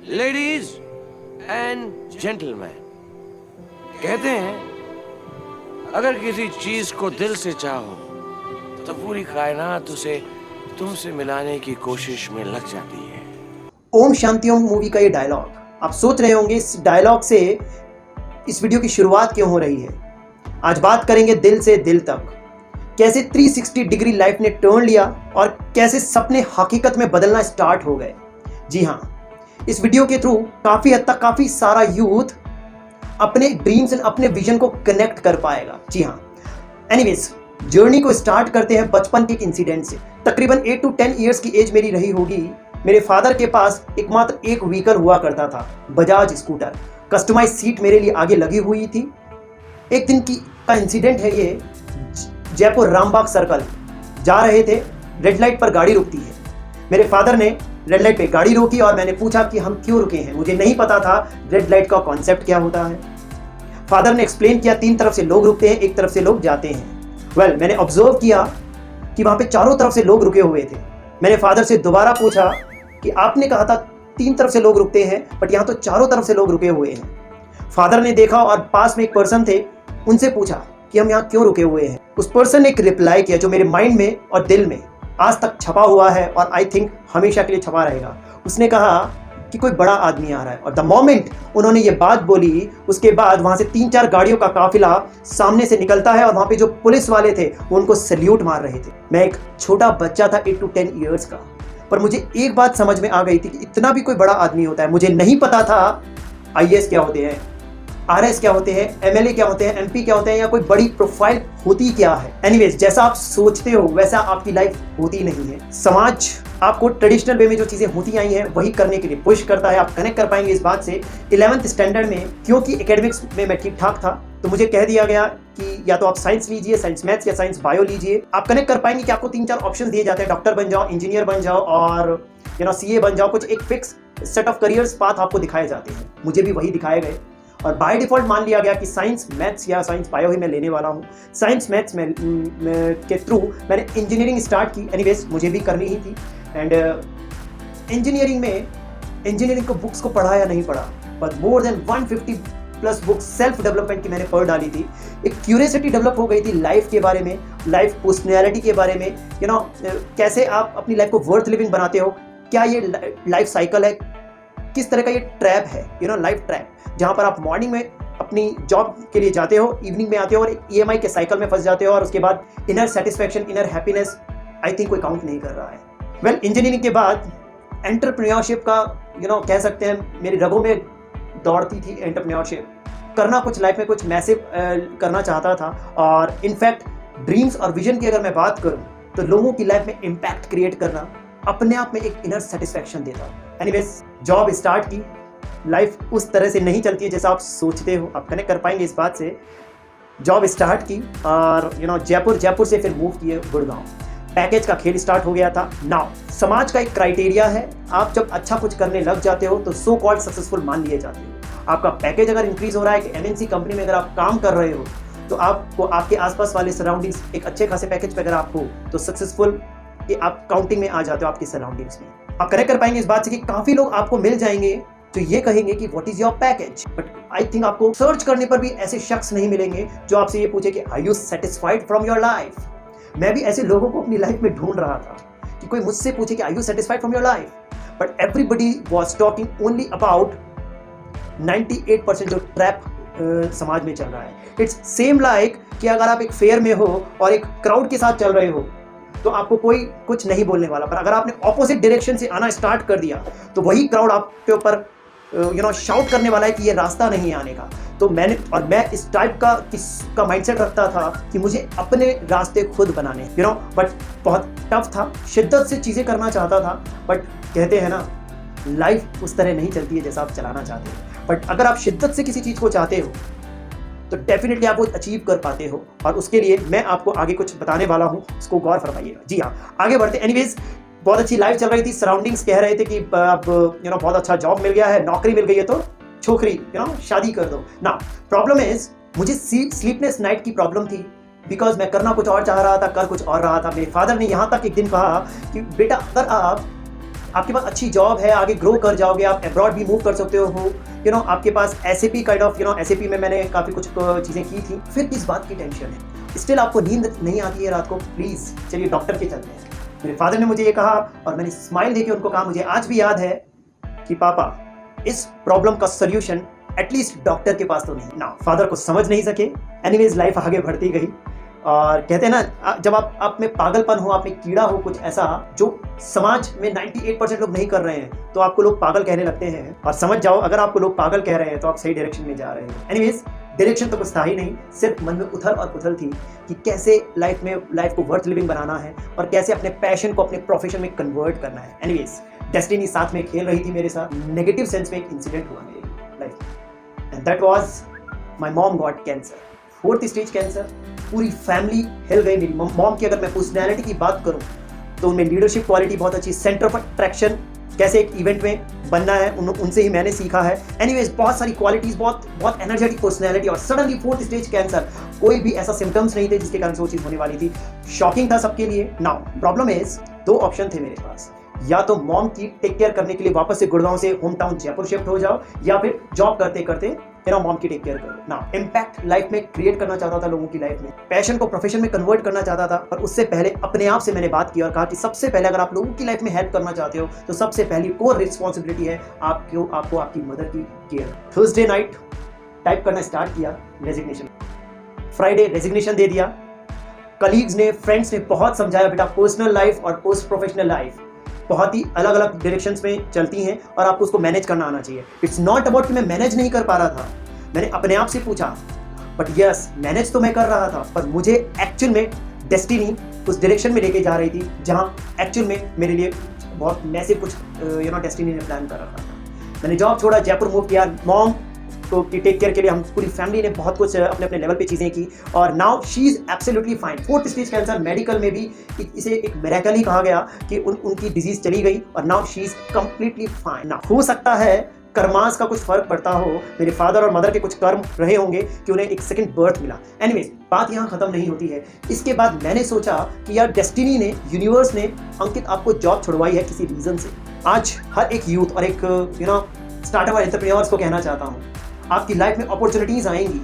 Ladies and gentleman, कहते हैं अगर किसी चीज को दिल से चाहो तो पूरी कायनात उसे तुमसे मिलाने की कोशिश में लग जाती है। ओम शांति ओम मूवी का ये डायलॉग आप सोच रहे होंगे इस डायलॉग से इस वीडियो की शुरुआत क्यों हो रही है। आज बात करेंगे दिल से दिल तक, कैसे 360 डिग्री लाइफ ने टर्न लिया और कैसे सपने हकीकत में बदलना स्टार्ट हो गए। जी हाँ, इस वीडियो के थ्रू काफी हद तक काफी सारा यूथ अपने ड्रीम्स एंड अपने विजन को कनेक्ट कर पाएगा। जी हाँ, एनीवेज जर्नी को स्टार्ट करते हैं बचपन के एक इंसिडेंट से। तकरीबन 8 to 10 ईयर्स की एज मेरी रही होगी। मेरे फादर के पास एकमात्र एक व्हीकल हुआ करता था, बजाज स्कूटर। कस्टमाइज सीट मेरे लिए आगे लगी हुई थी। एक दिन का इंसिडेंट है ये, जयपुर रामबाग सर्कल जा रहे थे, रेड लाइट पर गाड़ी रुकती है। मेरे फादर ने रेड लाइट पे गाड़ी रोकी और मैंने पूछा कि हम क्यों रुके हैं। मुझे नहीं पता था रेड लाइट का कॉन्सेप्ट क्या होता है। फादर ने एक्सप्लेन किया, 3 तरफ से लोग रुकते हैं, एक तरफ से लोग जाते हैं। मैंने ऑब्जर्व किया कि वहां पे चारों तरफ से लोग रुके हुए थे। मैंने फादर से दोबारा पूछा कि आपने कहा था 3 तरफ से लोग रुकते हैं, बट यहाँ तो चारों तरफ से लोग रुके हुए हैं। फादर ने देखा और पास में एक पर्सन थे, उनसे पूछा कि हम यहाँ क्यों रुके हुए हैं। उस पर्सन ने एक रिप्लाई किया जो मेरे माइंड में और दिल में आज तक छपा हुआ है और आई थिंक हमेशा के लिए छपा रहेगा। उसने कहा कि कोई बड़ा आदमी आ रहा है। और द मोमेंट उन्होंने ये बात बोली, उसके बाद वहां से 3-4 गाड़ियों का काफिला सामने से निकलता है और वहां पे जो पुलिस वाले थे वो उनको सैल्यूट मार रहे थे। मैं एक छोटा बच्चा था 8 to 10 ईयर्स का, पर मुझे एक बात समझ में आ गई थी कि इतना भी कोई बड़ा आदमी होता है। मुझे नहीं पता था IAS क्या होते हैं, RS क्या होते हैं, MLA क्या होते हैं, MP क्या होते हैं, या कोई बड़ी प्रोफाइल होती क्या है। एनीवेज, जैसा आप सोचते हो वैसा आपकी लाइफ होती नहीं है। समाज आपको ट्रेडिशनल वे में जो चीजें होती आई हैं वही करने के लिए पुश करता है। आप कनेक्ट कर पाएंगे इस बात से। 11th स्टैंडर्ड में, क्योंकि एकेडमिक्स में मैं ठीक ठाक था, तो मुझे कह दिया गया कि या तो आप साइंस लीजिए, साइंस मैथ्स, या साइंस बायो लीजिए। आप कनेक्ट कर पाएंगे कि आपको 3-4 ऑप्शन दिए जाते हैं, डॉक्टर बन जाओ, इंजीनियर बन जाओ और CA बन जाओ। कुछ एक fix set of careers path आपको दिखाए जाते हैं। मुझे भी वही दिखाए गए और बाय डिफॉल्ट मान लिया गया कि साइंस मैथ्स या साइंस बायो ही मैं लेने वाला हूँ। साइंस मैथ्स में के थ्रू मैंने इंजीनियरिंग स्टार्ट की। एनीवेज मुझे भी करनी ही थी। एंड इंजीनियरिंग को बुक्स को पढ़ा या नहीं पढ़ा, but more than 150 plus books self development की मैंने पढ़ डाली थी। एक क्यूरियोसिटी डेवलप हो गई थी लाइफ के बारे में, लाइफ पर्सनैलिटी के बारे में। कैसे आप अपनी लाइफ को वर्थ लिविंग बनाते हो, क्या ये लाइफ साइकिल है, किस तरह का ये ट्रैप है, लाइफ ट्रैप, जहां पर आप मॉर्निंग में अपनी जॉब के लिए जाते हो, इवनिंग में आते हो और एक EMI के साइकिल में फंस जाते हो और उसके बाद inner satisfaction, inner happiness I think कोई काउंट नहीं कर रहा है। इंजीनियरिंग के बाद एंटरप्रेन्योरशिप का कह सकते हैं मेरी रगों में दौड़ती थी। एंटरप्रेन्योरशिप करना, कुछ लाइफ में कुछ मैसिव करना चाहता था। और इनफैक्ट ड्रीम्स और विजन की अगर मैं बात करूं तो लोगों की लाइफ में इम्पैक्ट क्रिएट करना अपने आप में एक इनर सेटिस्फैक्शन देता। एनीवेज जॉब स्टार्ट की। लाइफ उस तरह से नहीं चलती है जैसा आप सोचते हो। आप कनेक्ट कर पाएंगे इस बात से। जॉब स्टार्ट की और जयपुर से फिर मूव किए गुड़गांव। पैकेज का खेल स्टार्ट हो गया था। नाउ समाज का एक क्राइटेरिया है, आप जब अच्छा कुछ करने लग जाते हो तो सो कॉल्ड सक्सेसफुल मान लिए जाते हो। आपका पैकेज अगर इंक्रीज हो रहा है कि MNC कंपनी में अगर आप काम कर रहे हो तो आपको आपके आसपास वाले सराउंडिंग्स एक अच्छे खासे पैकेज पे अगर आप हो तो सक्सेसफुल कि आप काउंटिंग में आ जाते हो आपकी सराउंडिंग्स में। आप कनेक्ट कर पाएंगे इस बात से कि काफी लोग आपको मिल जाएंगे तो ये कहेंगे कि what is your package, but I think आपको सर्च करने पर भी ऐसे शख्स नहीं मिलेंगे जो आपसे ये पूछे कि are you satisfied from your life. मैं भी ऐसे लोगों को अपनी लाइफ में ढूंढ रहा था कि कोई मुझसे पूछे कि are you satisfied from your life, but everybody was talking only about 98% जो ट्रैप समाज में चल रहा है। इट्स सेम लाइक कि अगर आप एक फेयर में हो और एक क्राउड के साथ चल रहे हो तो आपको कोई कुछ नहीं बोलने वाला, पर अगर आपने ऑपोजिट डायरेक्शन से आना स्टार्ट कर दिया तो वही क्राउड आपके ऊपर शाउट करने वाला है कि ये रास्ता नहीं है आने का। तो मैं इस टाइप का माइंडसेट रखता था कि मुझे अपने रास्ते खुद बनाने, बट बहुत टफ था। शिद्दत से चीज़ें करना चाहता था, बट कहते हैं ना लाइफ उस तरह नहीं चलती है जैसा आप चलाना चाहते हो। बट अगर आप शिद्दत से किसी चीज़ को चाहते हो तो डेफिनेटली आप वो अचीव कर पाते हो। और उसके लिए मैं आपको आगे कुछ बताने वाला हूँ, उसको गौर फरमाइएगा। जी हाँ, आगे बढ़ते। एनीवेज बहुत अच्छी लाइफ चल रही थी। सराउंडिंग्स कह रहे थे कि अब बहुत अच्छा जॉब मिल गया है, नौकरी मिल गई है तो छोकरी शादी कर दो ना। प्रॉब्लम इज मुझे स्लीपलेस नाइट की प्रॉब्लम थी, बिकॉज मैं करना कुछ और चाह रहा था, कर कुछ और रहा था। मेरे फादर ने यहाँ तक एक दिन कहा कि बेटा अगर आप आपके पास अच्छी जॉब है, आगे ग्रो कर जाओगे, आप अब्रॉड भी मूव कर सकते हो, आपके पास SAP काइंड ऑफ SAP में मैंने काफ़ी कुछ चीज़ें की थी। फिर किस बात की टेंशन है? स्टिल आपको नींद नहीं आती है रात को? प्लीज़ चलिए डॉक्टर के चलते हैं। मेरे फादर ने मुझे ये कहा और मैंने स्माइल देके उनको कहा, मुझे आज भी याद है कि पापा इस प्रॉब्लम का सोल्यूशन एटलीस्ट डॉक्टर के पास तो नहीं ना। फादर को समझ नहीं सके। एनीवेज लाइफ आगे बढ़ती गई और कहते हैं ना, जब आप में पागलपन हो, आप में कीड़ा हो कुछ ऐसा जो समाज में 98% लोग नहीं कर रहे हैं, तो आपको लोग पागल कहने लगते हैं। और समझ जाओ, अगर आपको लोग पागल कह रहे हैं तो आप सही डायरेक्शन में जा रहे हैं। एनीवेज डायरेक्शन तो कुछ था ही नहीं, सिर्फ मन में उथल और पुथल थी कि कैसे लाइफ को वर्थ लिविंग बनाना है और कैसे अपने पैशन को अपने प्रोफेशन में कन्वर्ट करना है। एनीवेज डेस्टिनी साथ में खेल रही थी मेरे साथ। नेगेटिव सेंस में एक इंसिडेंट हुआ मेरी लाइफ में, and that was my mom got cancer, 4th stage cancer. पूरी फैमिली हिल गई मेरी मॉम की। अगर मैं पर्सनैलिटी की बात करूं तो उनमें लीडरशिप क्वालिटी बहुत अच्छी, सेंटर ऑफ अट्रैक्शन, कैसे एक इवेंट में बनना है, उनसे ही मैंने सीखा है। एनीवेज बहुत सारी क्वालिटीज, बहुत एनर्जेटिक पर्सनैलिटी, और सडनली 4th स्टेज कैंसर। कोई भी ऐसा सिम्टम्स नहीं थे जिसके कारण से वो चीज़ होने वाली थी। शॉकिंग था सबके लिए। नाउ प्रॉब्लम इज, 2 ऑप्शन थे मेरे पास, या तो मॉम की टेक केयर करने के लिए वापस से गुड़गांव से होम टाउन जयपुर शिफ्ट हो जाओ, या फिर जॉब करते करते मॉम की टेक केयर करो ना। इम्पैक्ट लाइफ में क्रिएट करना चाहता था लोगों की लाइफ में, पैशन को प्रोफेशन में कन्वर्ट करना चाहता था। और उससे पहले अपने आप से मैंने बात की और कहा कि सबसे पहले अगर आप लोगों की लाइफ में हेल्प करना चाहते हो तो सबसे पहली कोर रिस्पॉन्सिबिलिटी है आपको आपकी मदर की केयर। थर्सडे नाइट टाइप करना स्टार्ट किया रेजिग्नेशन, फ्राइडे रेजिग्नेशन दे दिया। कलीग्स ने, फ्रेंड्स ने बहुत समझाया, बेटा पर्सनल लाइफ और पोस्ट प्रोफेशनल लाइफ बहुत ही अलग अलग डायरेक्शंस में चलती हैं और आपको उसको मैनेज करना आना चाहिए। इट्स नॉट अबाउट कि मैं मैनेज नहीं कर पा रहा था, मैंने अपने आप से पूछा, बट यस मैनेज तो मैं कर रहा था, पर मुझे एक्चुअल में डेस्टिनी उस डायरेक्शन में लेके जा रही थी जहां एक्चुअल में मेरे लिए बहुत मैसिव कुछ डेस्टिनी ने प्लान कर रखा था। मैंने जॉब छोड़ा, जयपुर मूव किया, मॉम को की टेक केयर के लिए हम पूरी फैमिली ने बहुत कुछ अपने अपने लेवल पे चीज़ें की और now she is absolutely fine. 4th stage cancer, medical में भी इसे एक मिरेकल ही कहा गया कि उनकी डिजीज चली गई और now she is completely fine. ना हो सकता है कर्मास का कुछ फर्क पड़ता हो, मेरे फादर और मदर के कुछ कर्म रहे होंगे कि उन्हें एक सेकंड बर्थ मिला। एनीवेज बात यहाँ खत्म नहीं होती है। इसके बाद मैंने सोचा कि यार डेस्टिनी ने, यूनिवर्स ने अंकित आपको जॉब छुड़वाई है किसी रीजन से। आज हर एक यूथ और एक स्टार्टअप और एंटरप्रेन्योर्स को कहना चाहता हूँ, आपकी लाइफ में अपॉर्चुनिटीज आएंगी,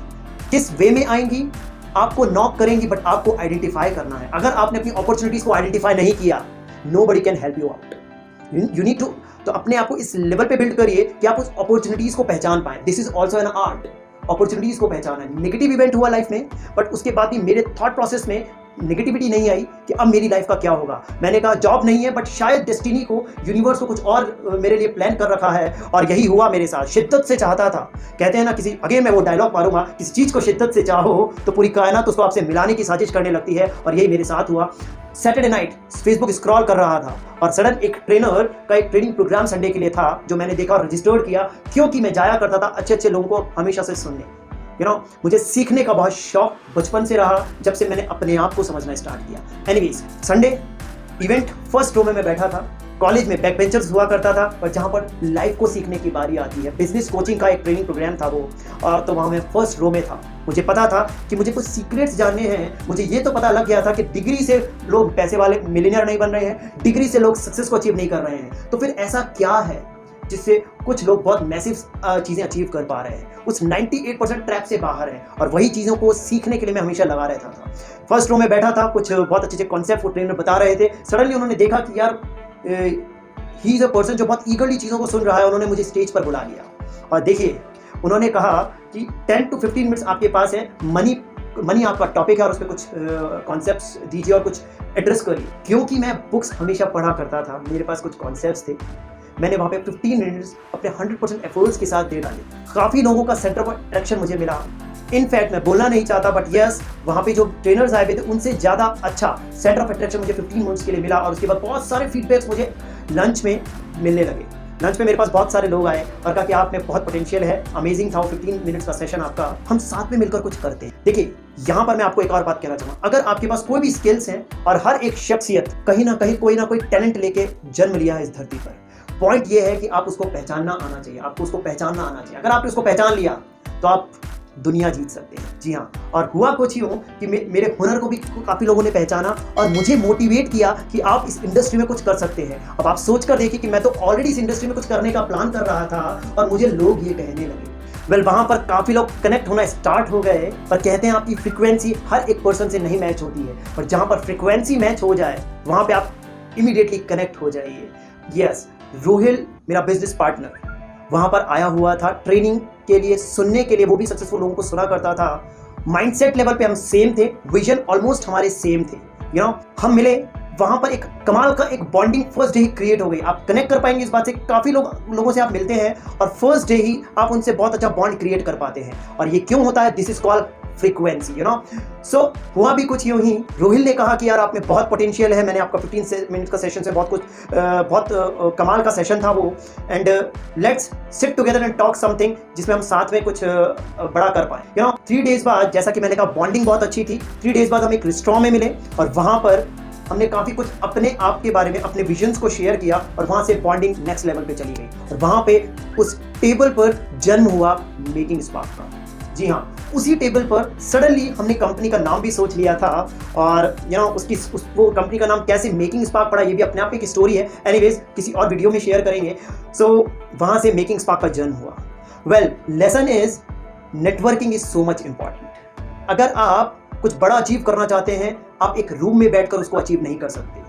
किस वे में आएंगी आपको नॉक करेंगी, बट आपको आइडेंटिफाई करना है। अगर आपने अपनी अपॉर्चुनिटीज को आइडेंटिफाई नहीं किया, nobody can help you out. You need to, तो अपने आप को इस लेवल पे बिल्ड करिए कि आप उस अपॉर्चुनिटीज को पहचान पाए। This is also an art, opportunities को पहचाना है। नेगेटिव इवेंट हुआ लाइफ में, बट उसके बाद भी मेरे थॉट प्रोसेस में नेगेटिविटी नहीं आई कि अब मेरी लाइफ का क्या होगा। मैंने कहा जॉब नहीं है, बट शायद डेस्टिनी को, यूनिवर्स को कुछ और मेरे लिए प्लान कर रखा है, और यही हुआ मेरे साथ। शिद्दत से चाहता था, कहते हैं ना, किसी, अगेन मैं वो डायलॉग मारूंगा, किसी चीज को शिद्दत से चाहो तो पूरी कायनात उसको आपसे मिलाने की साजिश करने लगती है, और यही मेरे साथ हुआ। सैटरडे नाइट फेसबुक स्क्रॉल कर रहा था और सडन एक ट्रेनर का एक ट्रेनिंग प्रोग्राम संडे के लिए था जो मैंने देखा और रजिस्टर्ड किया, क्योंकि मैं जाया करता था अच्छे अच्छे लोगों को हमेशा से सुनने। मुझे सीखने का बहुत शौक बचपन से रहा, जब से मैंने अपने आप को समझना स्टार्ट किया। Anyways Sunday event, first row में मैं बैठा था। कॉलेज में बैक बेंचर्स हुआ करता था, पर जहाँ पर लाइफ को सीखने की बारी आती है, बिजनेस कोचिंग का एक ट्रेनिंग प्रोग्राम था वो, और तो वहाँ मैं फर्स्ट रो में था। मुझे पता था कि मुझे कुछ सीक्रेट्स जानने हैं। मुझे ये तो पता लग गया था कि डिग्री से लोग पैसे वाले मिलियनियर नहीं बन रहे हैं, डिग्री से लोग सक्सेस को अचीव नहीं कर रहे हैं। तो फिर ऐसा क्या है जिससे कुछ लोग बहुत मैसिव चीज़ें अचीव कर पा रहे हैं, उस 98% ट्रैप से बाहर है, और वही चीज़ों को सीखने के लिए मैं हमेशा लगा रहता था। फर्स्ट रो में बैठा था, कुछ बहुत अच्छे अच्छे कॉन्सेप्ट वो ट्रेनर बता रहे थे। सडनली उन्होंने देखा कि यार ही इज़ अ पर्सन जो बहुत ईगरली चीज़ों को सुन रहा है। उन्होंने मुझे स्टेज पर बुला लिया और देखिए, उन्होंने कहा कि 10 to 15 मिनट्स आपके पास है, मनी आपका टॉपिक है और उस पर कुछ कॉन्सेप्ट्स दीजिए और कुछ एड्रेस करिए। क्योंकि मैं बुक्स हमेशा पढ़ा करता था, मेरे पास कुछ कॉन्सेप्ट्स थे, मैंने वहाँ पे 15 मिनट्स अपने 100% एफर्ट्स के साथ दे डाले। काफ़ी लोगों का सेंटर ऑफ अट्रैक्शन मुझे मिला। इनफैक्ट मैं बोलना नहीं चाहता, बट यस, वहाँ पे जो ट्रेनर्स आए हुए थे उनसे ज़्यादा अच्छा सेंटर ऑफ अट्रैक्शन मुझे 15 मिनट्स के लिए मिला, और उसके बाद बहुत सारे फीडबैक्स मुझे लंच में मिलने लगे। लंच में मेरे पास बहुत सारे लोग आए और कहा कि आप में बहुत पोटेंशियल है, अमेजिंग था वो 15 मिनट्स का सेशन आपका, हम साथ में मिलकर कुछ करते हैं। देखिए, यहाँ पर मैं आपको एक और बात कहना चाहूँगा, अगर आपके पास कोई भी स्किल्स हैं, और हर एक शख्सियत कहीं ना कहीं कोई ना कोई टैलेंट लेके जन्म लिया है इस धरती पर, पॉइंट ये है कि आप उसको पहचानना आना चाहिए, आपको उसको पहचानना आना चाहिए। अगर आपने उसको पहचान लिया तो आप दुनिया जीत सकते हैं। जी हाँ, और हुआ कुछ यूँ कि मेरे हुनर को भी काफ़ी लोगों ने पहचाना और मुझे मोटिवेट किया कि आप इस इंडस्ट्री में कुछ कर सकते हैं। अब आप सोच कर देखिए कि मैं तो ऑलरेडी इस इंडस्ट्री में कुछ करने का प्लान कर रहा था और मुझे लोग ये कहने लगे। वहाँ पर काफ़ी लोग कनेक्ट होना स्टार्ट हो गए, पर कहते हैं आपकी फ्रीक्वेंसी हर एक पर्सन से नहीं मैच होती है, पर जहाँ पर फ्रीक्वेंसी मैच हो जाए वहाँ पे आप इमीडिएटली कनेक्ट हो जाइए। यस, रोहिल मेरा बिजनेस पार्टनर वहाँ पर आया हुआ था ट्रेनिंग के लिए, सुनने के लिए। वो भी सक्सेसफुल लोगों को सुना करता था। माइंडसेट लेवल पे हम सेम थे, विजन ऑलमोस्ट हमारे सेम थे। हम मिले, वहाँ पर एक कमाल का एक बॉन्डिंग फर्स्ट डे ही क्रिएट हो गई। आप कनेक्ट कर पाएंगे इस बात से, काफ़ी लोगों से आप मिलते हैं और फर्स्ट डे ही आप उनसे बहुत अच्छा बॉन्ड क्रिएट कर पाते हैं। और ये क्यों होता है? दिस इज कॉल्ड फ्रीक्वेंसी, सो हुआ भी कुछ यूं ही। रोहिल ने कहा कि यार आप में बहुत पोटेंशियल है। मैंने आपका 15 मिनट का सेशन से बहुत कमाल का सेशन था वो, and let's sit together and talk something, जिसमें हम साथ में कुछ बड़ा कर पाए। 3 डेज बाद, जैसा कि मैंने कहा, बॉन्डिंग बहुत अच्छी थी। 3 डेज बाद हम एक रेस्टोरेंट में मिले और वहाँ पर हमने काफ़ी कुछ अपने आप के बारे में, अपने विजन्स को शेयर किया और वहाँ से बॉन्डिंग नेक्स्ट लेवल पे चली गई। और वहाँ पे उस टेबल पर जन्म हुआ मेकिंग स्पार्क का। जी हाँ, उसी टेबल पर सडनली हमने कंपनी का नाम भी सोच लिया था और वो कंपनी का नाम कैसे मेकिंग स्पार्क पड़ा, ये भी अपने आप एक स्टोरी है। एनीवेज, किसी और वीडियो में शेयर करेंगे। सो वहाँ से मेकिंग स्पार्क का जन्म हुआ। Well, lesson is networking is so much important. अगर आप कुछ बड़ा अचीव करना चाहते हैं, आप एक रूम में बैठकर उसको अचीव नहीं कर सकते।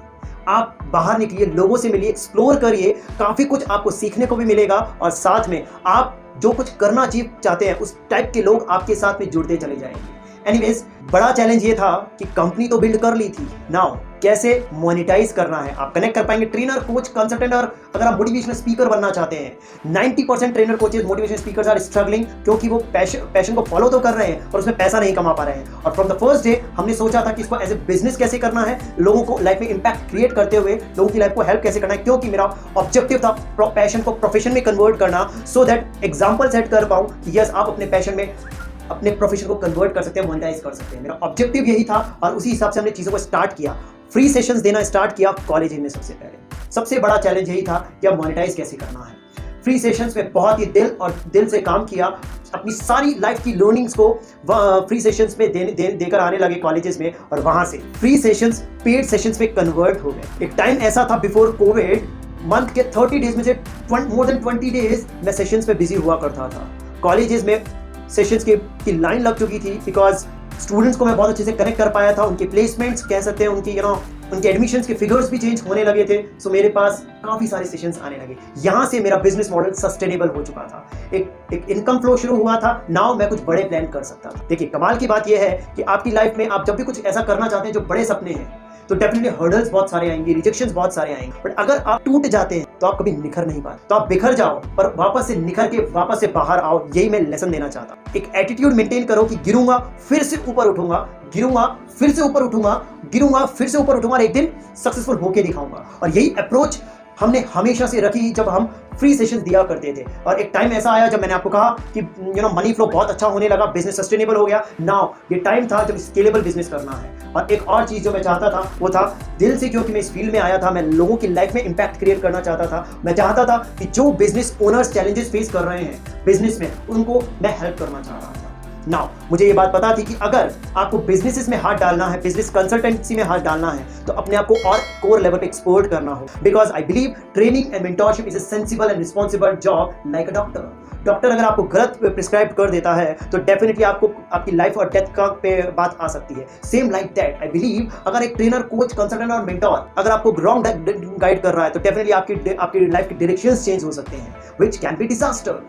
आप बाहर निकलिए, लोगों से मिलिए, एक्सप्लोर करिए, काफ़ी कुछ आपको सीखने को भी मिलेगा और साथ में आप जो कुछ करना चाहते हैं उस टाइप के लोग आपके साथ में जुड़ते चले जाएंगे। एनीवेज, बड़ा चैलेंज ये था कि कंपनी तो बिल्ड कर ली थी, नाउ कैसे मोनेटाइज करना है। आप कनेक्ट कर पाएंगे ट्रेनर, कोच, कंसल्टेंट, और अगर आप मोटिवेशनल स्पीकर बनना चाहते हैं। 90% trainer, coaches, motivational speakers are struggling, क्योंकि वो पैशन को फॉलो तो कर रहे हैं और उसमें पैसा नहीं कमा पा रहे हैं। और फ्रॉम द फर्स्ट डे हमने सोचा था कि इसको एज ए बिजनेस कैसे करना है, लोगों को लाइफ में इंपैक्ट क्रिएट करते हुए लोगों की लाइफ को हेल्प कैसे करना है, क्योंकि मेरा ऑब्जेक्टिव था पैशन को प्रोफेशन में कन्वर्ट करना, सो दैट एग्जाम्पल सेट कर पाऊँ कि यस, आप अपने पैशन में, अपने प्रोफेशन को कन्वर्ट कर सकते हैं, मोनेटाइज कर सकते हैं। मेरा ऑब्जेक्टिव यही था और उसी हिसाब से हमने चीज़ों को स्टार्ट किया। फ्री सेशंस देना स्टार्ट किया कॉलेज में। सबसे बड़ा चैलेंज यही था कि अब मोनेटाइज कैसे करना है। फ्री सेशंस में बहुत ही दिल से काम किया, अपनी सारी लाइफ की लर्निंग्स को फ्री सेशंस में देकर आने लगे कॉलेजेस में, और वहां से फ्री सेशंस पेड सेशंस में कन्वर्ट हो गए। एक टाइम ऐसा था बिफोर कोविड, मंथ के 30 डेज में से मोर देन 20 डेज मैं सेशंस में बिजी हुआ करता था। कॉलेजेस में सेशंस की लाइन लग चुकी थी, बिकॉज स्टूडेंट्स को मैं बहुत अच्छे से कनेक्ट कर पाया था। उनके प्लेसमेंट्स कह सकते हैं, उनके एडमिशंस के फिगर्स भी चेंज होने लगे थे। सो मेरे पास काफ़ी सारे सेशंस आने लगे। यहाँ से मेरा बिजनेस मॉडल सस्टेनेबल हो चुका था, एक इनकम फ्लो शुरू हुआ था। नाउ मैं कुछ बड़े प्लान कर सकता था। देखिए, कमाल की बात यह है कि आपकी लाइफ में आप जब भी कुछ ऐसा करना चाहते हैं जो बड़े सपने हैं, तो डेफिनेटली हर्डल्स बहुत सारे आएंगे, रिजेक्शंस बहुत सारे आएंगे। बट अगर आप टूट जाते हैं तो आप कभी निखर नहीं पाते। तो आप बिखर जाओ, पर वापस से निखर के वापस से बाहर आओ। यही मैं लेसन देना चाहता हूं। एक एटीट्यूड मेंटेन करो कि गिरूंगा फिर से ऊपर उठूंगा, गिरूंगा फिर से ऊपर उठूंगा, गिरूंगा फिर से ऊपर उठूंगा और एक दिन सक्सेसफुल होके दिखाऊंगा। और यही अप्रोच हमने हमेशा से रखी जब हम फ्री सेशंस दिया करते थे। और एक टाइम ऐसा आया जब मैंने आपको कहा कि मनी फ्लो बहुत अच्छा होने लगा, बिजनेस सस्टेनेबल हो गया। नाउ ये टाइम था जब स्केलेबल बिजनेस करना है। और एक और चीज़ जो मैं चाहता था वो था दिल से, क्योंकि मैं इस फील्ड में आया था, मैं लोगों की लाइफ में इंपैक्ट क्रिएट करना चाहता था। मैं चाहता था कि जो बिजनेस ओनर्स चैलेंजेस फेस कर रहे हैं बिजनेस में, उनको मैं हेल्प करना चाह रहा था। नाउ मुझे ये बात पता थी कि अगर आपको बिजनेसेस में हाथ डालना है, बिजनेस कंसल्टेंसी में हाथ डालना है, तो अपने आप को और कोर लेवल पे एक्सपोर्ट करना हो। Because I believe training and mentorship is a sensible and responsible job like a doctor. Doctor अगर आपको गलत प्रिस्क्राइब कर देता है तो डेफिनेटली आपको आपकी लाइफ और डेथ का पे बात आ सकती है। Same like that I believe, अगर एक ट्रेनर, कोच, कंसल्टेंट और मेंटोर अगर आपको रॉन्ग गाइड कर रहा है तो डेफिनेटली आपकी लाइफ के डायरेक्शंस चेंज हो सकते हैं, which can be disaster.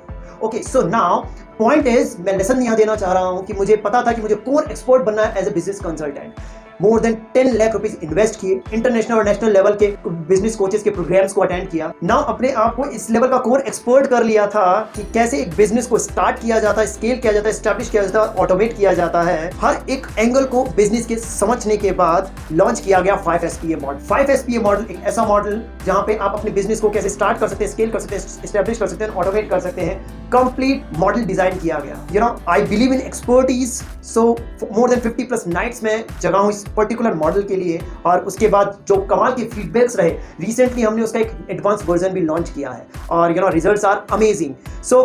Okay, so now point is, मैं लेसन यहाँ देना चाह रहा हूँ कि मुझे पता था कि मुझे कोर एक्सपर्ट बनना है as a business consultant. More than 10 lakh rupees invest किए, इंटरनेशनल और नेशनल लेवल के बिजनेस कोचेस के प्रोग्राम्स को अटेंड किया। नाउ अपने आप को इस लेवल का कोर एक्सपर्ट कर लिया था कि कैसे एक बिजनेस को स्टार्ट किया जाता है, स्केल किया जाता है, स्टैब्लिश किया जाता है, ऑटोमेट किया जाता है। हर एक एंगल को बिजनेस के समझने के बाद लॉन्च किया गया 5 SPA मॉडल। 5 SPA मॉडल एक ऐसा मॉडल जहां पे आप अपने बिजनेस को कैसे स्टार्ट कर सकते हैं, स्केल कर सकते हैं, स्टैब्लिश कर सकते हैं, ऑटोमेट कर सकते हैं कंप्लीट मॉडल डिजाइन किया गया। I believe in expertise, so more than 50 plus nights में जगा हूँ इस पर्टिकुलर मॉडल के लिए। और उसके बाद जो कमाल के फीडबैक्स रहे, रिसेंटली हमने उसका एक एडवांस वर्जन भी लॉन्च किया है और results are amazing. So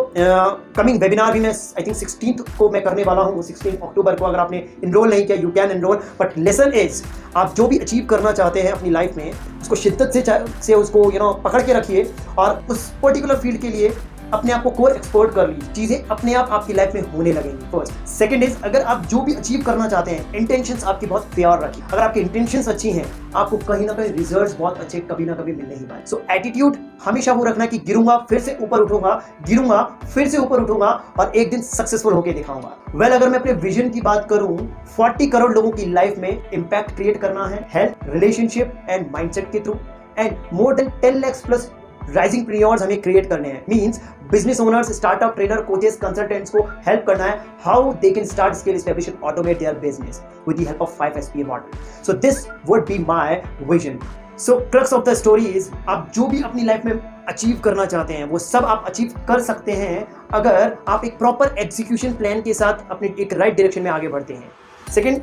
coming webinar भी मैं आई थिंक 16th को मैं करने वाला हूँ, 16 अक्टूबर को। अगर आपने इनरोल नहीं किया, you can enroll. But lesson is, आप जो भी अचीव करना चाहते हैं अपनी लाइफ में, उसको शिद्दत से उसको पकड़ के रखिए और उस पर्टिकुलर फील्ड के लिए अपने आप को कोर एक्सपर्ट कर लीजिए। चीजें अपने आप आपकी लाइफ में होने लगेंगी। फर्स्ट। सेकंड इज, अगर आप जो भी अचीव करना चाहते हैं, इंटेंशंस आपकी बहुत प्योर रखिए। अगर आपकी इंटेंशंस अच्छी हैं, आपको कहीं ना कहीं रिजल्ट्स बहुत अच्छे कभी ना कभी मिलने ही पाए। सो एटीट्यूड हमेशा वो रखना कि गिरूंगा फिर से ऊपर उठूंगा, गिरूंगा फिर से ऊपर उठूंगा और एक दिन सक्सेसफुल होकर दिखाऊंगा। अगर मैं अपने विजन की बात करूं, 40 करोड़ लोगों की लाइफ में इंपैक्ट क्रिएट करना है, हेल्थ, रिलेशनशिप एंड माइंडसेट के through, and more than 10 lakh plus rising preneurs हमें क्रिएट करने हैं। Means business owners, startup, trainer, coaches, consultants को हेल्प करना है how they can start, scale, establish and automate their business with the help of 5SP model. So this would be my vision. So crux of the story is, आप जो भी अपनी life में achieve करना चाहते हैं वो सब आप अचीव कर सकते हैं अगर आप एक प्रॉपर एग्जीक्यूशन प्लान के साथ अपने एक राइट डायरेक्शन में आगे बढ़ते हैं। सेकेंड,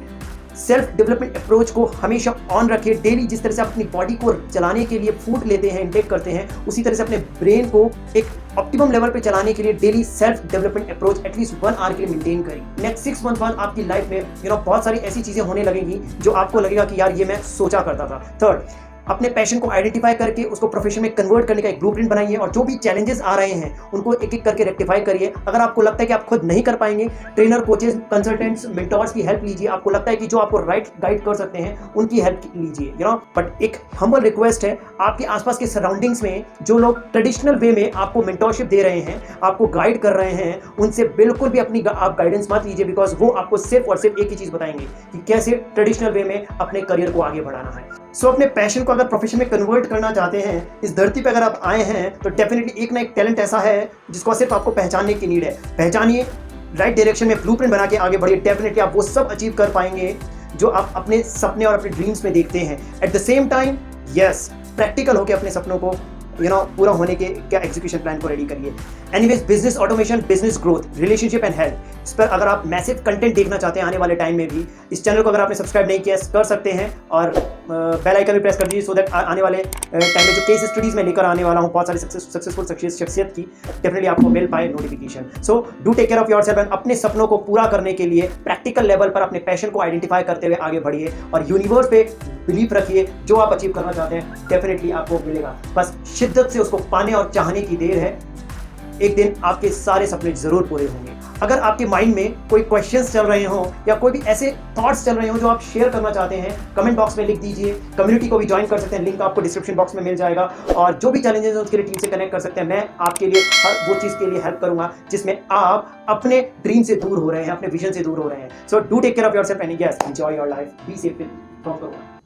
सेल्फ डेवलपमेंट अप्रोच को हमेशा ऑन रखिए। डेली जिस तरह से अपनी बॉडी को चलाने के लिए फूड लेते हैं, इनटेक करते हैं, उसी तरह से अपने ब्रेन को एक ऑप्टिमम लेवल पे चलाने के लिए daily self development approach at least 1 hour के लिए मेंटेन करें। नेक्स्ट 6 मंथ बाद आपकी लाइफ में बहुत सारी ऐसी चीजें होने लगेंगी जो आपको लगेगा कि यार ये मैं सोचा करता था। थर्ड, अपने पैशन को आइडेंटिफाई करके उसको प्रोफेशन में कन्वर्ट करने का एक ब्लूप्रिंट बनाइए और जो भी चैलेंजेस आ रहे हैं उनको एक एक करके रेक्टिफाई करिए। अगर आपको लगता है कि आप खुद नहीं कर पाएंगे, ट्रेनर, कोचेस, कंसल्टेंट्स, मेंटोर्स की हेल्प लीजिए। आपको लगता है कि जो आपको राइट गाइड कर सकते हैं उनकी हेल्प लीजिए। बट एक हम्बल रिक्वेस्ट है, आपके आसपास के सराउंडिंग्स में जो लोग ट्रेडिशनल वे में आपको मेंटोरशिप दे रहे हैं, आपको गाइड कर रहे हैं, उनसे बिल्कुल भी अपनी आप गाइडेंस मत लीजिए, बिकॉज वो आपको सिर्फ और सिर्फ एक ही चीज बताएंगे कि कैसे ट्रेडिशनल वे में अपने करियर को आगे बढ़ाना है। सो अपने पैशन को अगर प्रोफेशन में कन्वर्ट करना चाहते हैं, इस धरती पे अगर आप आए हैं तो डेफिनेटली एक ना एक टैलेंट ऐसा है जिसको सिर्फ आपको पहचानने की नीड है। पहचानिए, राइट डायरेक्शन में ब्लूप्रिंट बना के आगे बढ़िए। डेफिनेटली आप वो सब अचीव कर पाएंगे जो आप अपने सपने और अपने ड्रीम्स में देखते हैं। At the same time yes, practical होकर अपने सपनों को पूरा होने के क्या एग्जीक्यूशन प्लान को रेडी करिए। Anyways, business automation, business growth, relationship and health, इस पर अगर आप मैसिव कंटेंट देखना चाहते हैं आने वाले टाइम में भी, इस चैनल को अगर आपने सब्सक्राइब नहीं किया कर सकते हैं और बेल आइकन भी प्रेस कर दीजिए, सो दैट आने वाले टाइम में जो केस स्टडीज में लेकर आने वाला हूँ बहुत सारी सक्सेसफुल शख्सियत की, डेफिनेटली आपको मिल पाए notification. So do take care of yourself and अपने सपनों को पूरा करने के लिए प्रैक्टिकल लेवल पर अपने पैशन को आइडेंटिफाई करते हुए आगे बढ़िए और यूनिवर्स पे बिलीव रखिए। जो आप अचीव करना चाहते हैं डेफिनेटली आपको मिलेगा, बस शिद्दत से उसको पाने और चाहने की देर है। एक दिन आपके सारे सपने जरूर पूरे होंगे। अगर आपके माइंड में कोई क्वेश्चंस चल रहे हो या कोई भी ऐसे थॉट्स चल रहे हो जो आप शेयर करना चाहते हैं, कमेंट बॉक्स में लिख दीजिए। कम्युनिटी को भी ज्वाइन कर सकते हैं, लिंक आपको डिस्क्रिप्शन बॉक्स में मिल जाएगा। और जो भी चैलेंजेस हैं उसके लिए टीम से कनेक्ट कर सकते हैं। मैं आपके लिए हर वो चीज़ के लिए हेल्प करूंगा जिसमें आप अपने ड्रीम से दूर हो रहे हैं, अपने विजन से दूर हो रहे हैं। So do take care of yourself and yes, enjoy your life, be safe from corona.